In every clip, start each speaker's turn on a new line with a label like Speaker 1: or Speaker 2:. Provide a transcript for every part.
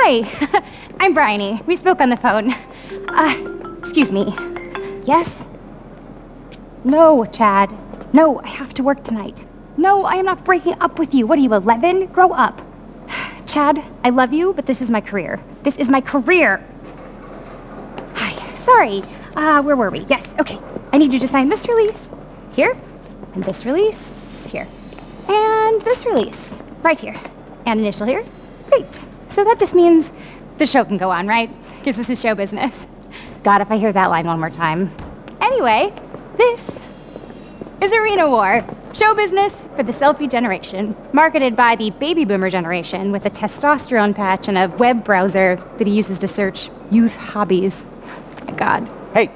Speaker 1: Hi, I'm Bryony. We spoke on the phone. Excuse me. Yes? No, Chad. No, I have to work tonight. No, I am not breaking up with you. What are you, 11? Grow up. Chad, I love you, but this is my career. This is my career. Hi, sorry. Where were we? Yes, okay. I need you to sign this release here, and this release here, and this release right here, and initial here. Great. So that just means the show can go on, right? Because this is show business. God, if I hear that line one more time. Anyway, this is Arena War, show business for the selfie generation, marketed by the baby boomer generation with a testosterone patch and a web browser that he uses to search youth hobbies. Oh my God.
Speaker 2: Hey.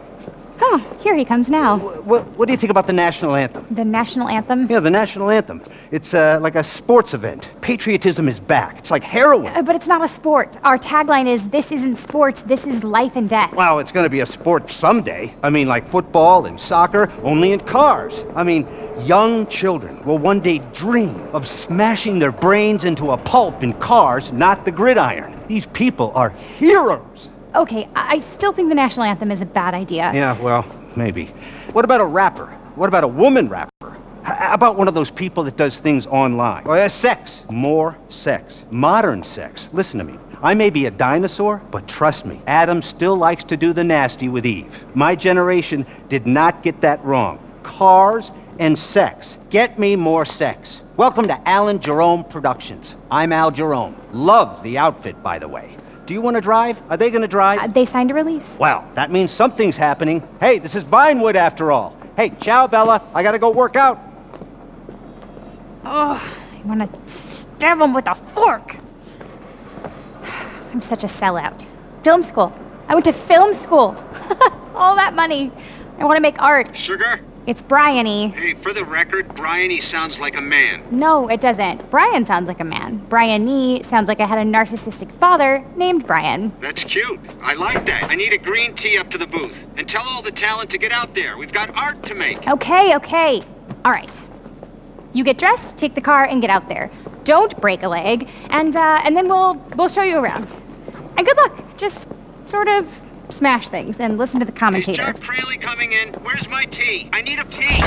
Speaker 1: Oh, here he comes now.
Speaker 2: What do you think about the national anthem?
Speaker 1: The national anthem?
Speaker 2: Yeah, the national anthem. It's like a sports event. Patriotism is back. It's like heroin.
Speaker 1: But it's not a sport. Our tagline is, this isn't sports, this is life and death.
Speaker 2: Well, it's gonna be a sport someday. I mean, like football and soccer, only in cars. I mean, young children will one day dream of smashing their brains into a pulp in cars, not the gridiron. These people are heroes.
Speaker 1: Okay, I still think the national anthem is a bad idea.
Speaker 2: Yeah, well, maybe. What about a rapper? What about a woman rapper? How about one of those people that does things online? Or sex. More sex. Modern sex. Listen to me. I may be a dinosaur, but trust me, Adam still likes to do the nasty with Eve. My generation did not get that wrong. Cars and sex. Get me more sex. Welcome to Alan Jerome Productions. I'm Al Jerome. Love the outfit, by the way. Do you want to drive? Are they going to drive?
Speaker 1: They signed a release.
Speaker 2: Well, that means something's happening. Hey, this is Vinewood after all. Hey, ciao, Bella. I gotta go work out.
Speaker 1: Oh, I want to stab him with a fork. I'm such a sellout. Film school. I went to film school. All that money. I want to make art.
Speaker 3: Sugar?
Speaker 1: It's Bryony.
Speaker 3: Hey, for the record, Bryony sounds like a man.
Speaker 1: No, it doesn't. Brian sounds like a man. Bryony sounds like I had a narcissistic father named Brian.
Speaker 3: That's cute. I like that. I need a green tea up to the booth. And tell all the talent to get out there. We've got art to make.
Speaker 1: Okay. All right. You get dressed, take the car, and get out there. Don't break a leg, and then we'll show you around. And good luck. Just sort of smash things and listen to the
Speaker 3: Is
Speaker 1: commentator.
Speaker 3: Jack Cranley coming in? Where's my tea? I need a tea.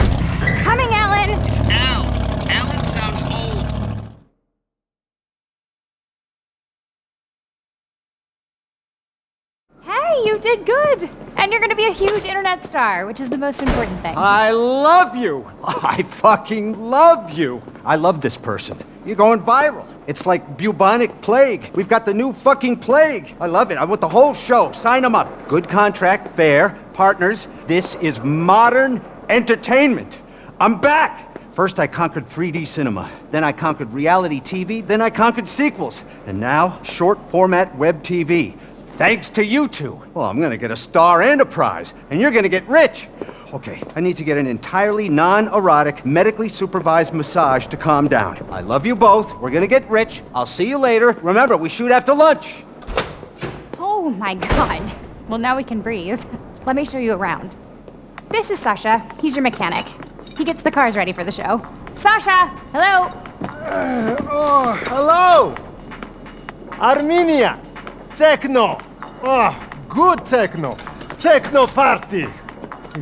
Speaker 1: Coming, Alan!
Speaker 3: It's Al. Alan sounds old.
Speaker 1: Hey, you did good! And you're gonna be a huge internet star, which is the most important thing.
Speaker 2: I love you. I fucking love you. I love this person. You're going viral. It's like bubonic plague. We've got the new fucking plague. I love it. I want the whole show. Sign them up. Good contract, fair, partners. This is modern entertainment. I'm back. First I conquered 3D cinema. Then I conquered reality TV. Then I conquered sequels. And now, short format web TV. Thanks to you two. Well, I'm gonna get a star and a prize, and you're gonna get rich. Okay, I need to get an entirely non-erotic, medically supervised massage to calm down. I love you both. We're gonna get rich. I'll see you later. Remember, we shoot after lunch.
Speaker 1: Oh my god. Well, now we can breathe. Let me show you around. This is Sasha. He's your mechanic. He gets the cars ready for the show. Sasha! Hello!
Speaker 4: Hello! Armenia! Techno! Oh, good techno! Techno party!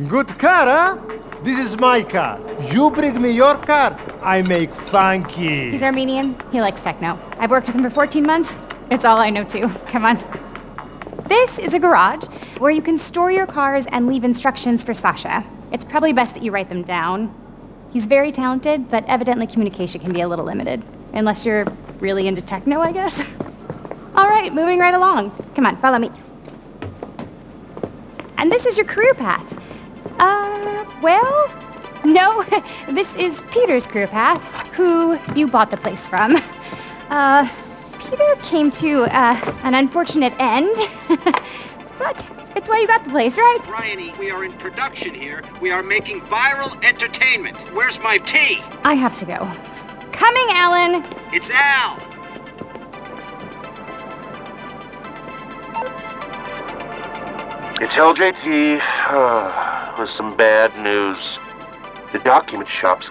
Speaker 4: Good car, huh? This is my car. You bring me your car, I make funky.
Speaker 1: He's Armenian. He likes techno. I've worked with him for 14 months. It's all I know too. Come on. This is a garage where you can store your cars and leave instructions for Sasha. It's probably best that you write them down. He's very talented, but evidently communication can be a little limited. Unless you're really into techno, I guess. All right, moving right along. Come on, follow me. And this is your career path. Well, no, this is Peter's career path, who you bought the place from. Peter came to an unfortunate end, but it's why you got the place, right?
Speaker 3: Bryony, we are in production here. We are making viral entertainment. Where's my tea?
Speaker 1: I have to go. Coming, Alan.
Speaker 3: It's Al.
Speaker 5: It's LJT, with some bad news. The document shop's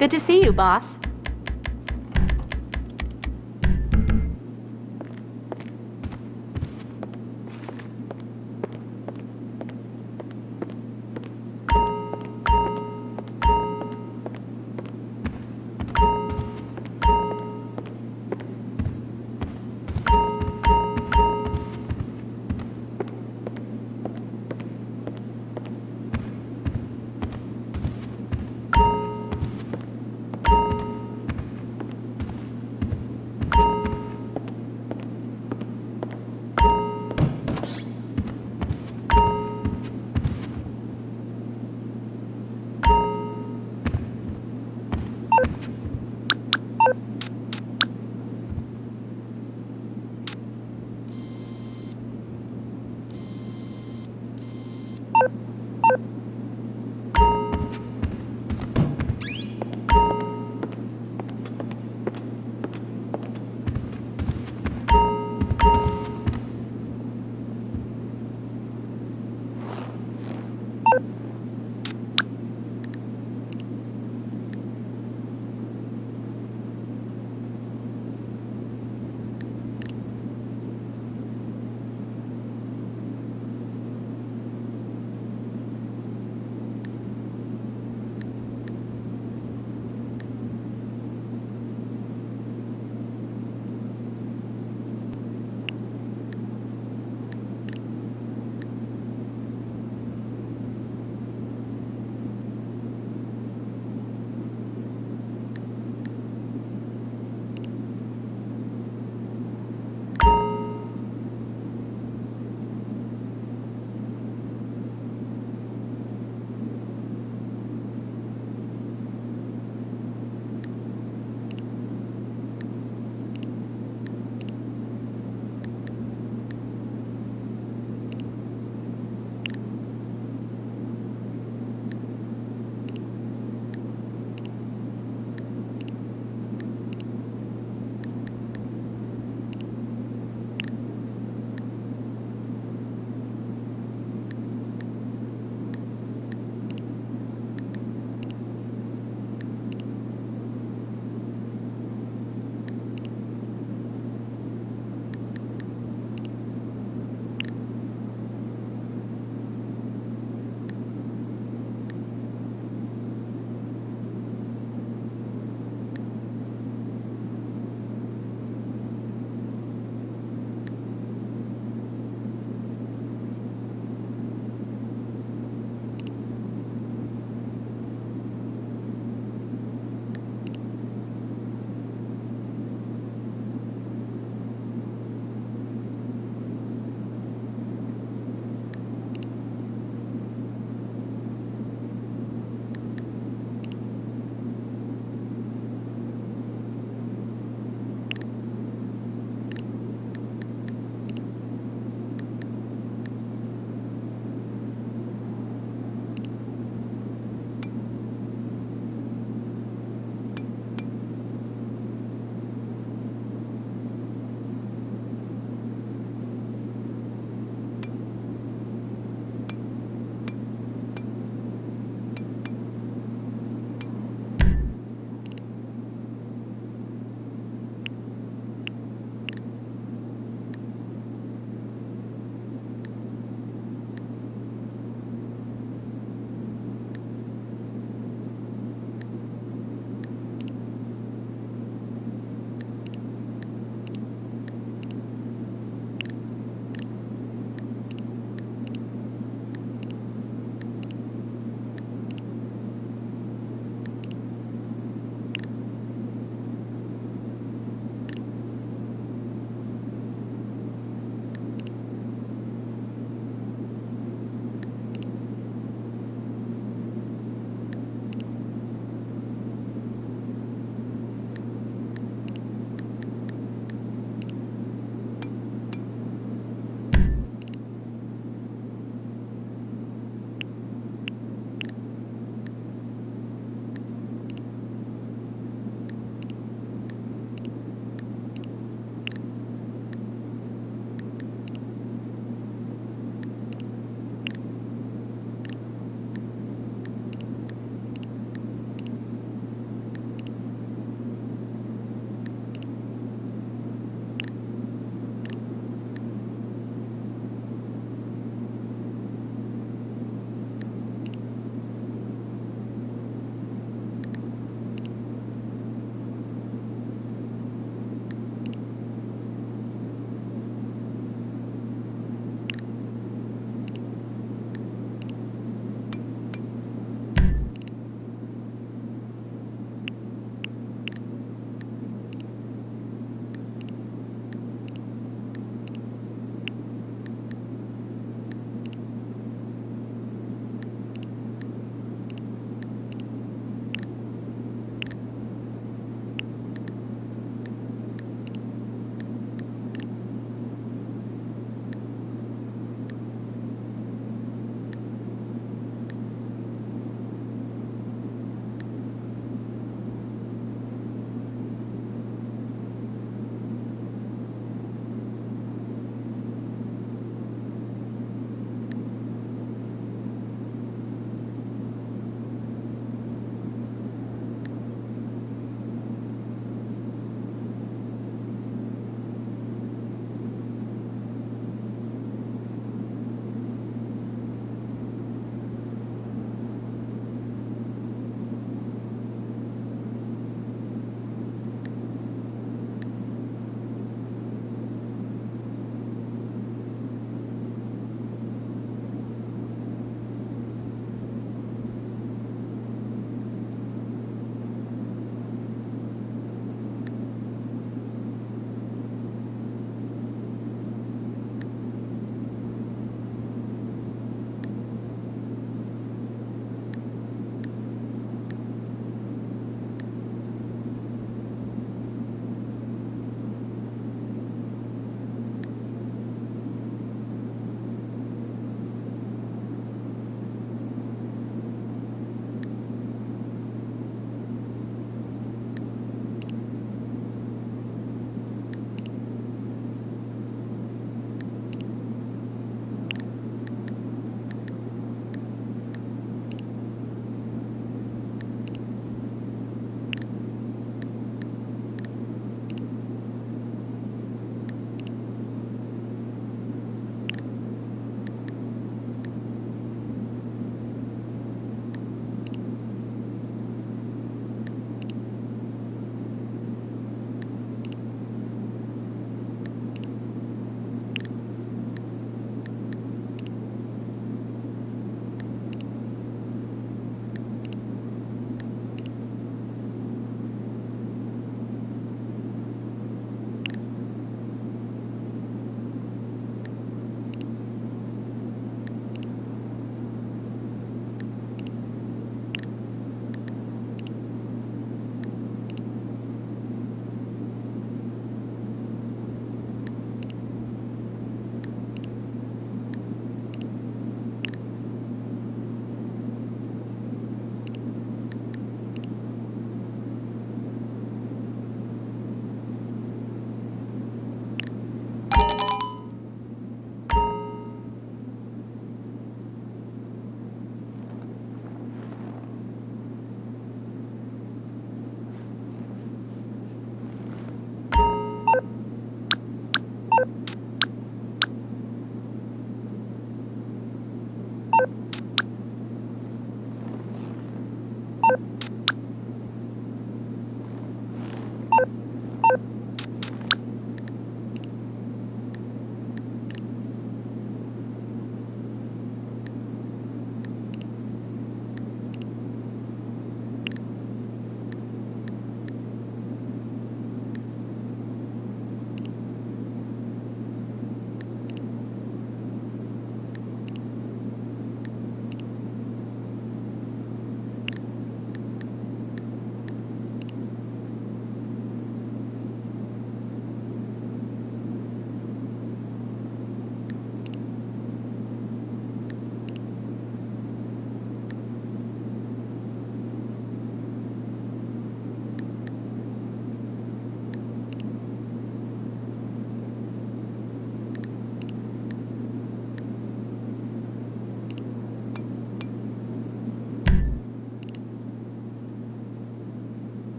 Speaker 6: Good to see you, boss.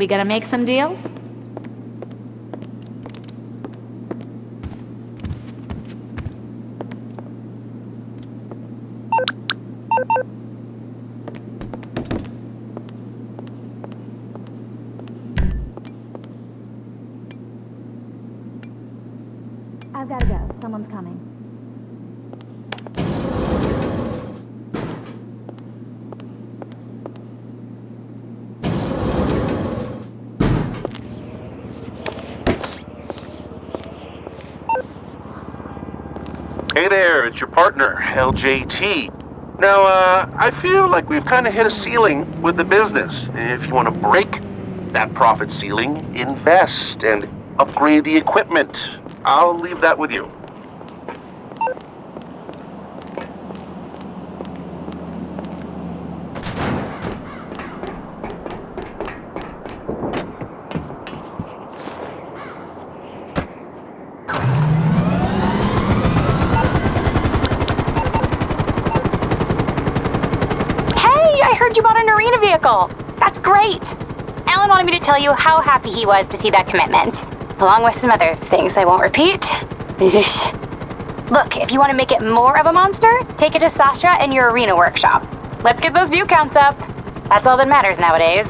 Speaker 6: We gonna make some deals?
Speaker 1: I've gotta go. Someone's coming.
Speaker 5: Hey there, it's your partner, LJT. Now, I feel like we've kind of hit a ceiling with the business. If you want to break that profit ceiling, invest and upgrade the equipment. I'll leave that with you.
Speaker 1: I heard you bought an arena vehicle. That's great. Alan wanted me to tell you how happy he was to see that commitment, along with some other things I won't repeat. Look, if you want to make it more of a monster, take it to Sasha and your arena workshop. Let's get those view counts up. That's all that matters nowadays.